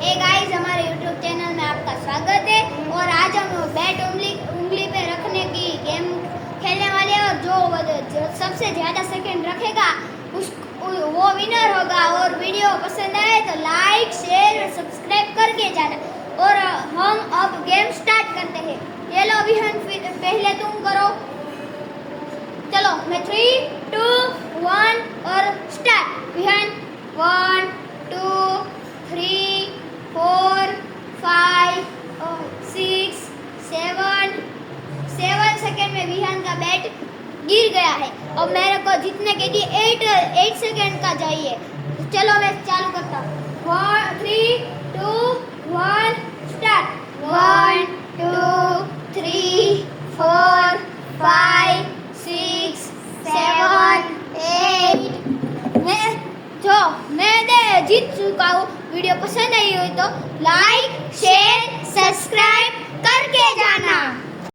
Hey guys, हमारे YouTube channel में आपका स्वागत है। और आज हम बैट उंगली पे रखने की गेम खेलने वाले हैं। और जो सबसे ज़्यादा सेकंड रखेगा वो विनर होगा। और वीडियो पसंद आए तो लाइक शेयर और सब्सक्राइब करके जाना। और हम अब गेम स्टार्ट करते हैं। ये लो विहान, पहले तुम करो। चलो, मैं 3, 2, 1 और स्टार्ट। विहान 1, 2, 3, 4, 5, 6, 7 सेकेंड में विहान का बैट गिर गया है। अब मेरे को जीतने के लिए 8 सेकेंड का चाहिए। चलो, मैं चालू करता हूँ। 3, 2, 1 स्टार्ट। 1, 2, 3, 4, 5, 6, 7, 8। मैं जीत चुका हूँ। वीडियो पसंद आई हो तो लाइक शेयर